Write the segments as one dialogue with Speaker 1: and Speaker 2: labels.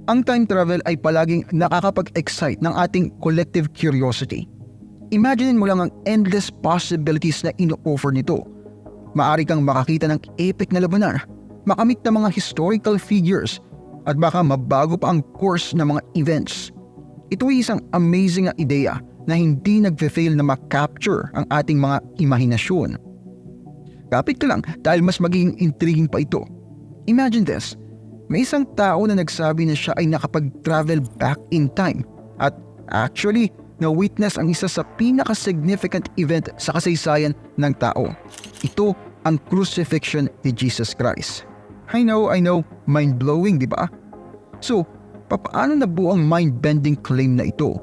Speaker 1: Ang time travel ay palaging nakakapag-excite ng ating collective curiosity. Imagine mo lang ang endless possibilities na ino-offer nito. Maari kang makakita ng epic na labanan, makamit na mga historical figures, at baka mabago pa ang course ng mga events. Ito ay isang amazing na ideya na hindi nagfe-fail na ma-capture ang ating mga imahinasyon. Kapit ka lang dahil mas magiging intriguing pa ito. Imagine this. May isang tao na nagsabi na siya ay nakapag-travel back in time at actually na-witness ang isa sa pinaka-significant event sa kasaysayan ng tao. Ito ang crucifixion ni Jesus Christ. I know, mind-blowing, di ba? So, paano nabuo ang mind-bending claim na ito?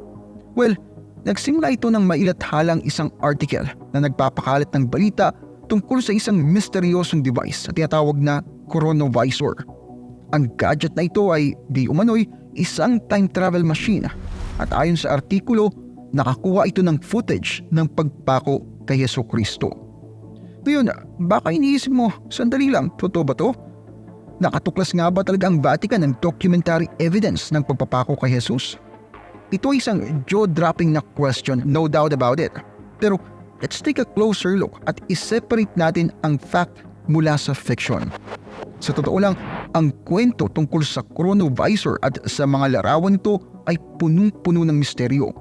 Speaker 1: Well, nagsimula ito ng mailathalang isang article na nagpapakalat ng balita tungkol sa isang misteryosong device na tinatawag na chronovisor. Ang gadget na ito ay di umano'y isang time travel machine at ayon sa artikulo, nakakuha ito ng footage ng pagpako kay Jesucristo. Ngayon, baka iniisip mo, sandali lang, totoo ba to? Nakatuklas nga ba talaga ang Vatican ng documentary evidence ng pagpapako kay Jesus? Ito ay isang jaw-dropping na question, no doubt about it. Pero let's take a closer look at i-separate natin ang fact mula sa fiction. Sa totoo lang, ang kwento tungkol sa chronovisor at sa mga larawan nito ay punong-puno ng misteryo.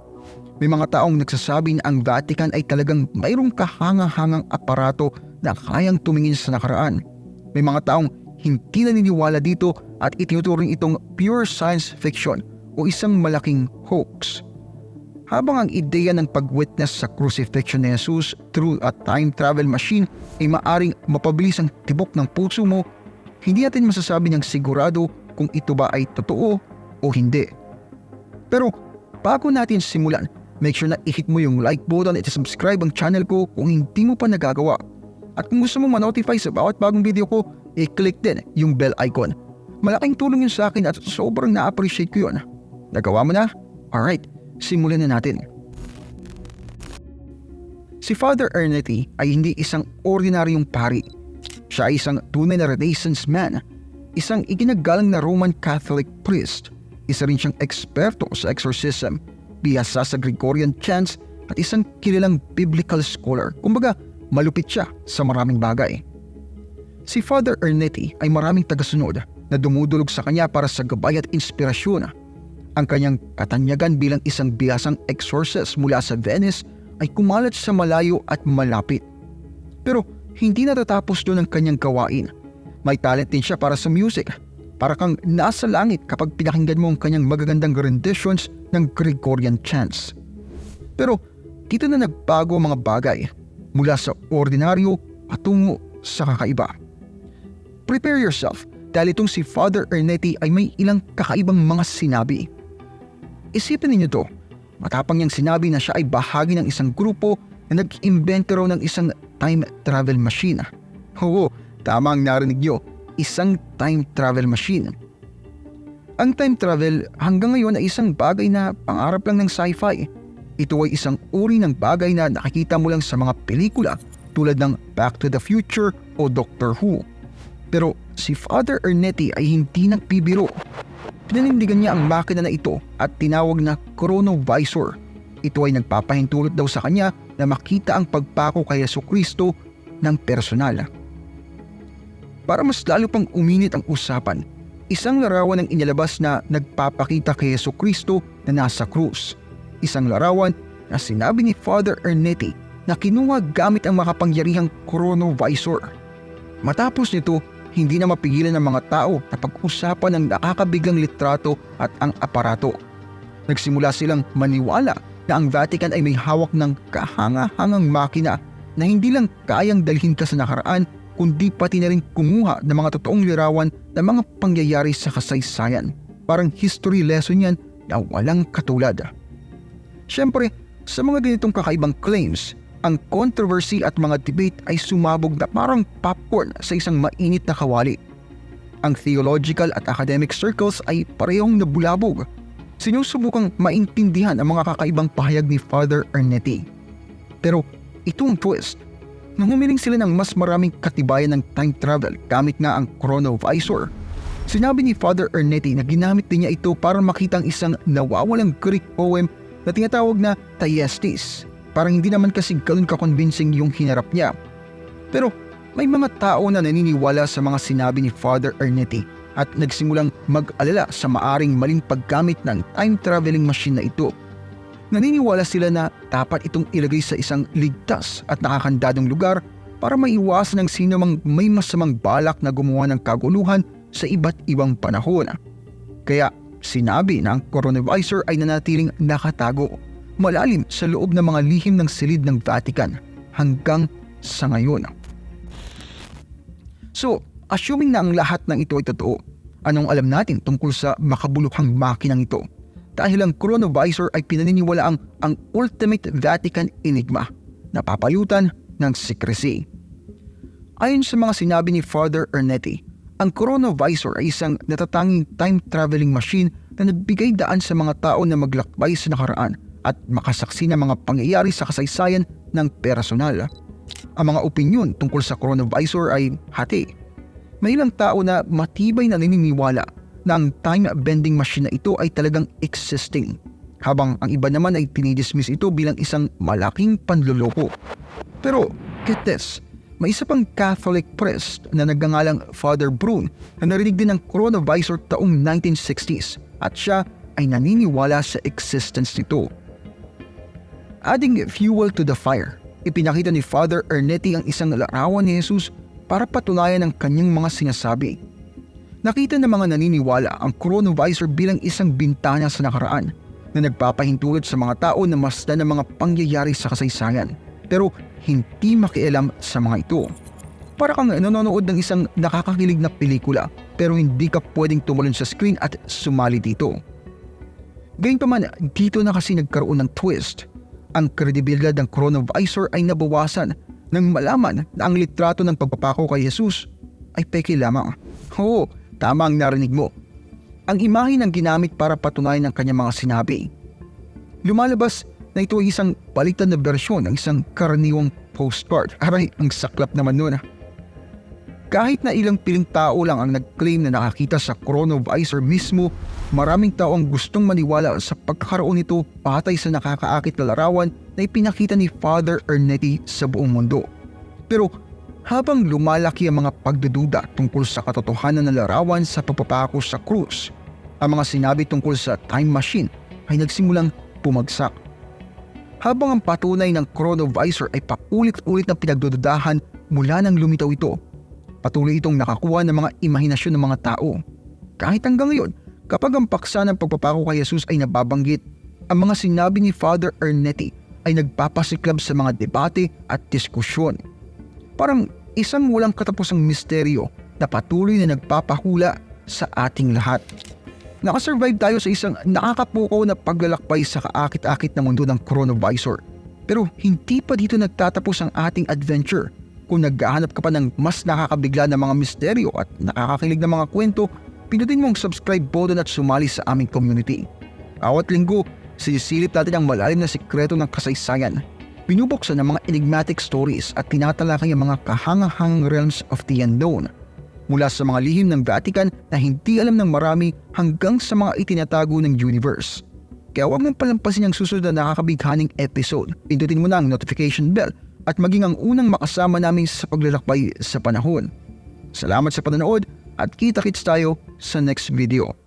Speaker 1: May mga taong nagsasabi na ang Vatican ay talagang mayroong kahanga-hangang aparato na kayang tumingin sa nakaraan. May mga taong hindi naniniwala dito at itinuturing itong pure science fiction o isang malaking hoax. Habang ang ideya ng pag-witness sa crucifixion ni Jesus through a time travel machine ay maaring mapabilis ang tibok ng puso mo, hindi natin masasabi ng sigurado kung ito ba ay totoo o hindi. Pero bago natin simulan, make sure na i-hit mo yung like button at subscribe ang channel ko kung hindi mo pa nagagawa. At kung gusto mo ma-notify sa bawat bagong video ko, i-click din yung bell icon. Malaking tulong yun sa akin at sobrang na-appreciate ko yun. Nagawa mo na? Alright, simulan na natin. Si Father Ernetti ay hindi isang ordinaryong pari. Siya ay isang tunay na Renaissance man, isang iginagalang na Roman Catholic priest, isa rin siyang eksperto sa exorcism, bihasa sa Gregorian chants at isang kilalang biblical scholar. Kumbaga, malupit siya sa maraming bagay. Si Father Ernetti ay maraming tagasunod na dumudulog sa kanya para sa gabay at inspirasyon. Ang kanyang katanyagan bilang isang bihasang exorcist mula sa Venice ay kumalat sa malayo at malapit. Pero hindi natatapos doon ang kanyang gawain. May talent din siya para sa music. Para kang nasa langit kapag pinakinggan mo ang kanyang magagandang renditions ng Gregorian chants. Pero dito na nagbago ang mga bagay mula sa ordinaryo patungo sa kakaiba. Prepare yourself dahil itong si Father Ernetti ay may ilang kakaibang mga sinabi. Isipin ninyo to, matapang niyang sinabi na siya ay bahagi ng isang grupo na nag-imbento raw ng isang time travel machine. Oo, tama ang narinig niyo, isang time travel machine. Ang time travel hanggang ngayon ay isang bagay na pangarap lang ng sci-fi. Ito ay isang uri ng bagay na nakikita mo lang sa mga pelikula tulad ng Back to the Future o Doctor Who. Pero si Father Ernetti ay hindi nagbibiro. Pinanindigan niya ang makina na ito at tinawag na chronovisor. Ito ay nagpapahintulot daw sa kanya na makita ang pagpako kay Jesucristo ng personal. Para mas lalo pang uminit ang usapan, isang larawan ang inilabas na nagpapakita kay Jesucristo na nasa krus. Isang larawan na sinabi ni Father Ernetti na kinuha gamit ang makapangyarihang chronovisor. Matapos nito, hindi na mapigilan ng mga tao na pag-usapan ang nakakabiglang litrato at ang aparato. Nagsimula silang maniwala na ang Vatican ay may hawak ng kahanga-hangang makina na hindi lang kayang dalhin ka sa nakaraan kundi pati na rin kumuha ng mga totoong larawan ng mga pangyayari sa kasaysayan. Parang history lesson yan na walang katulad. Siyempre, sa mga ganitong kakaibang claims, ang controversy at mga debate ay sumabog na parang popcorn sa isang mainit na kawali. Ang theological at academic circles ay parehong nabulabog. Sinusubukang maintindihan ang mga kakaibang pahayag ni Father Ernetti. Pero itong twist, nang humiling sila ng mas maraming katibayan ng time travel gamit nga ang chronovisor. Sinabi ni Father Ernetti na ginamit din niya ito para makita ang isang nawawalang Greek poem na tinatawag na Thyestes. Parang hindi naman kasi ganun ka-convincing yung hinarap niya. Pero may mga tao na naniniwala sa mga sinabi ni Father Ernetti at nagsimulang mag-alala sa maaring maling paggamit ng time-traveling machine na ito. Naniniwala sila na dapat itong ilagay sa isang ligtas at nakakandadong lugar para maiwasan ang sino mang may masamang balak na gumawa ng kaguluhan sa iba't ibang panahon. Kaya sinabi na ang coronavisor ay nanatiling nakatago malalim sa loob ng mga lihim ng silid ng Vatican hanggang sa ngayon. So, assuming na ang lahat ng ito ay totoo, anong alam natin tungkol sa makabuluhang makinang ito? Dahil ang coronavisor ay pinaniniwalaang ang ultimate Vatican enigma na papayutan ng secrecy. Ayon sa mga sinabi ni Father Ernetti, ang coronavisor ay isang natatanging time-traveling machine na nagbigay daan sa mga tao na maglakbay sa nakaraan at makasaksi ng mga pangyayari sa kasaysayan ng personal. Ang mga opinyon tungkol sa coronavisor ay hati. May ilang tao na matibay na naniniwala na ang time-bending machine na ito ay talagang existing, habang ang iba naman ay tinidismiss ito bilang isang malaking panloloko. Pero, get this, may isa pang Catholic priest na nagngangalang Father Brun na narinig din ng coronavisor taong 1960s at siya ay naniniwala sa existence nito. Adding fuel to the fire, ipinakita ni Father Ernetti ang isang larawan ni Jesus para patunayan ang kanyang mga sinasabi. Nakita ng mga naniniwala ang coronavisor bilang isang bintana sa nakaraan na nagpapahintulot sa mga tao na masdan ng mga pangyayari sa kasaysayan, pero hindi makialam sa mga ito. Para kang nanonood ng isang nakakakilig na pelikula pero hindi ka pwedeng tumalon sa screen at sumali dito. Gayunpaman, dito na kasi nagkaroon ng twist. Ang kredibilidad ng coronavisor ay nabawasan nang malaman na ang litrato ng pagpapako kay Jesus ay peke lamang. Oo, tama ang narinig mo. Ang imahe ng ginamit para patunayan ang kanyang mga sinabi. Lumalabas na ito ay isang palitan na bersyon ng isang karaniwang postcard. Aray, ang saklap naman nun. Kahit na ilang piling tao lang ang nag-claim na nakakita sa coronavisor mismo, maraming tao ang gustong maniwala sa pagkakaroon nito patay sa nakakaakit na larawan na ipinakita ni Father Ernetti sa buong mundo. Pero habang lumalaki ang mga pagdududa tungkol sa katotohanan ng larawan sa pagpapako sa krus, ang mga sinabi tungkol sa time machine ay nagsimulang bumagsak. Habang ang patunay ng coronavisor ay paulit-ulit na pinagdududahan mula nang lumitaw ito, patuloy itong nakakuha ng mga imahinasyon ng mga tao. Kahit hanggang ngayon, kapag ang paksa ng pagpapako kay Jesus ay nababanggit, ang mga sinabi ni Father Ernetti ay nagpapasiklab sa mga debate at diskusyon. Parang isang walang katapusang misteryo na patuloy na nagpapahula sa ating lahat. Nakasurvive tayo sa isang nakakapukaw na paglalakbay sa kaakit-akit na mundo ng coronavisor. Pero hindi pa dito nagtatapos ang ating adventure. Kung naghahanap ka pa ng mas nakakabigla na mga misteryo at nakakakilig na mga kwento, pindutin mo ang subscribe button at sumali sa aming community. Bawat linggo, sinisilip natin ang malalim na sikreto ng kasaysayan. Binubuksan ang mga enigmatic stories at tinatalakay ang mga kahangahangang realms of the unknown. Mula sa mga lihim ng Vatican na hindi alam ng marami hanggang sa mga itinatago ng universe. Kaya huwag mong palampasin ang susunod na nakakabighaning episode. Pindutin mo na ang notification bell at maging ang unang makasama namin sa paglalakbay sa panahon. Salamat sa panonood at kita-kits tayo sa next video.